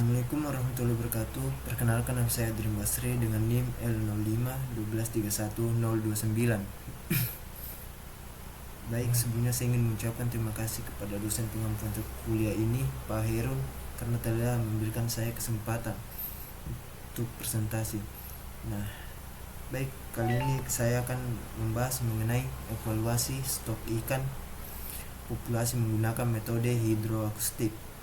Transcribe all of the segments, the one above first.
Assalamualaikum warahmatullahi wabarakatuh. Perkenalkan, nama saya Adrian Basri dengan NIM L05 1231029. Baik, sebelumnya saya ingin mengucapkan terima kasih kepada dosen pengampu untuk kuliah ini, Pak Herun, karena telah memberikan saya kesempatan untuk presentasi. Nah, baik, kali ini saya akan membahas mengenai evaluasi stok ikan populasi menggunakan metode hidroakustik.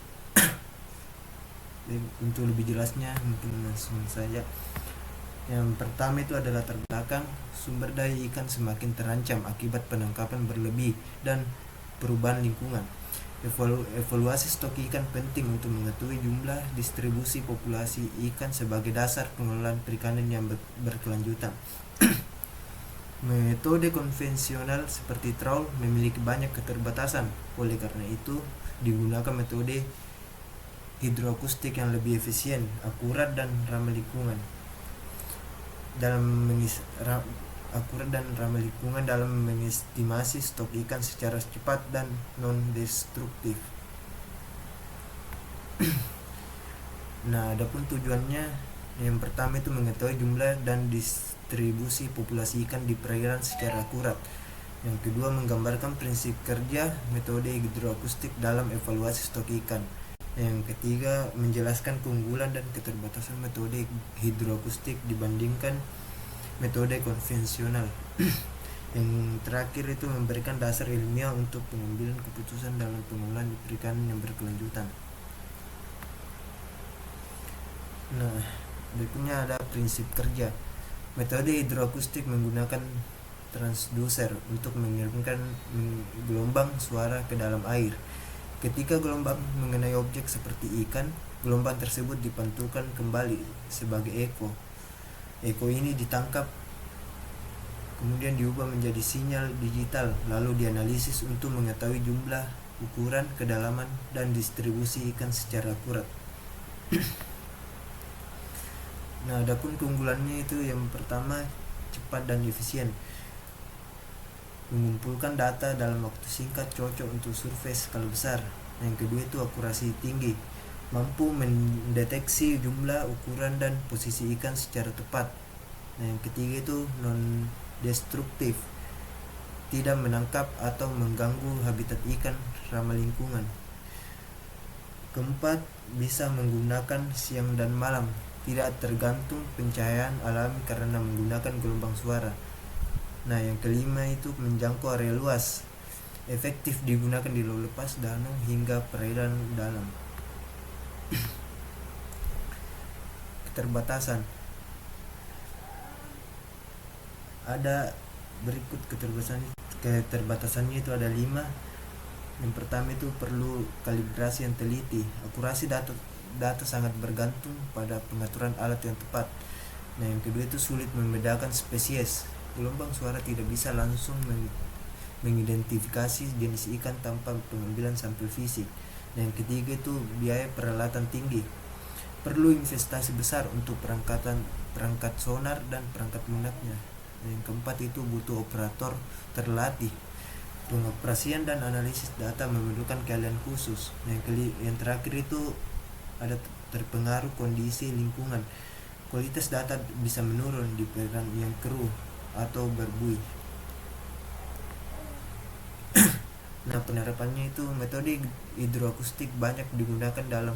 Untuk lebih jelasnya mungkin langsung saja. Yang pertama itu adalah latar belakang. Sumber daya ikan semakin terancam akibat penangkapan berlebih dan perubahan lingkungan. Evaluasi stok ikan penting untuk mengetahui jumlah distribusi populasi ikan sebagai dasar pengelolaan perikanan yang berkelanjutan. Metode konvensional seperti trawl memiliki banyak keterbatasan. Oleh karena itu, digunakan metode hidroakustik yang lebih efisien, akurat dan ramah lingkungan dalam mengestimasi stok ikan secara cepat dan non-destruktif. Nah, adapun tujuannya, yang pertama itu mengetahui jumlah dan distribusi populasi ikan di perairan secara akurat. Yang kedua, menggambarkan prinsip kerja metode hidroakustik dalam evaluasi stok ikan. Yang ketiga, menjelaskan keunggulan dan keterbatasan metode hidroakustik dibandingkan metode konvensional. Yang terakhir itu memberikan dasar ilmiah untuk pengambilan keputusan dalam pengelolaan perikanan yang berkelanjutan. Nah, berikutnya ada prinsip kerja. Metode hidroakustik menggunakan transducer untuk mengirimkan gelombang suara ke dalam air. Ketika gelombang mengenai objek seperti ikan, gelombang tersebut dipantulkan kembali sebagai eko. Eko ini ditangkap, kemudian diubah menjadi sinyal digital, lalu dianalisis untuk mengetahui jumlah, ukuran, kedalaman, dan distribusi ikan secara akurat. Nah, adapun keunggulannya itu yang pertama, cepat dan efisien. Mengumpulkan data dalam waktu singkat, cocok untuk survei skala besar. Yang kedua itu akurasi tinggi, mampu mendeteksi jumlah, ukuran, dan posisi ikan secara tepat. Nah, yang ketiga itu non destruktif, tidak menangkap atau mengganggu habitat ikan, ramah lingkungan. Keempat, bisa menggunakan siang dan malam, tidak tergantung pencahayaan alami karena menggunakan gelombang suara. Nah, yang kelima itu menjangkau area luas, efektif digunakan di laut lepas, danau, hingga perairan dalam. Keterbatasan, ada berikut keterbatasannya itu ada 5. Yang pertama itu perlu kalibrasi yang teliti. Akurasi data sangat bergantung pada pengaturan alat yang tepat. Nah, yang kedua itu sulit membedakan spesies. Gelombang suara tidak bisa langsung mengidentifikasi jenis ikan tanpa pengambilan sampel fisik. Dan yang ketiga itu biaya peralatan tinggi. Perlu investasi besar untuk perangkat sonar dan perangkat lunaknya. Dan yang keempat itu butuh operator terlatih. Pengoperasian dan analisis data memerlukan keahlian khusus. Yang terakhir itu ada terpengaruh kondisi lingkungan. Kualitas data bisa menurun di perairan yang keruh atau berbuih. Nah, penerapannya itu metode hidroakustik banyak digunakan dalam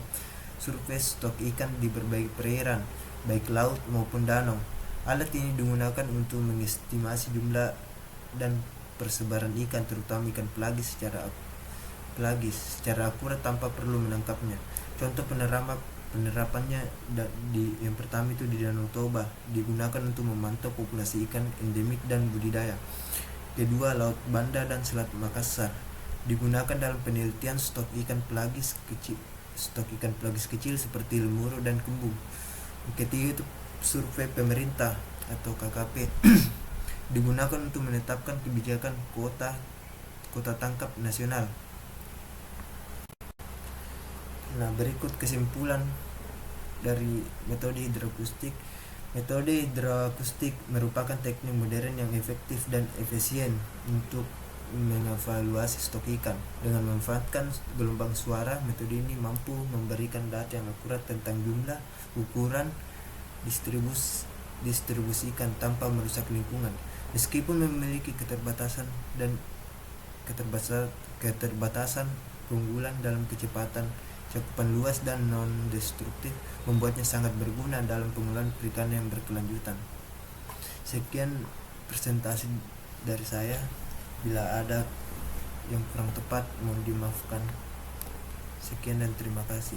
survei stok ikan di berbagai perairan, baik laut maupun danau. Alat ini digunakan untuk mengestimasi jumlah dan persebaran ikan, terutama ikan pelagis secara akurat tanpa perlu menangkapnya. Contoh penerapannya yang pertama itu di Danau Toba, digunakan untuk memantau populasi ikan endemik dan budidaya. Kedua, Laut Banda dan Selat Makassar, digunakan dalam penelitian stok ikan pelagis kecil seperti lemuru dan kembung. Ketiga itu survei pemerintah atau KKP, digunakan untuk menetapkan kebijakan kuota tangkap nasional. Nah, berikut kesimpulan dari metode hidroakustik. Metode hidroakustik merupakan teknik modern yang efektif dan efisien untuk mengevaluasi stok ikan. Dengan memanfaatkan gelombang suara, metode ini mampu memberikan data yang akurat tentang jumlah, ukuran, distribusi ikan tanpa merusak lingkungan. Meskipun memiliki keterbatasan keunggulan dalam kecepatan, cakupan luas dan non-destruktif membuatnya sangat berguna dalam pengolahan perikanan yang berkelanjutan. Sekian presentasi dari saya. Bila ada yang kurang tepat mohon dimaafkan. Sekian dan terima kasih.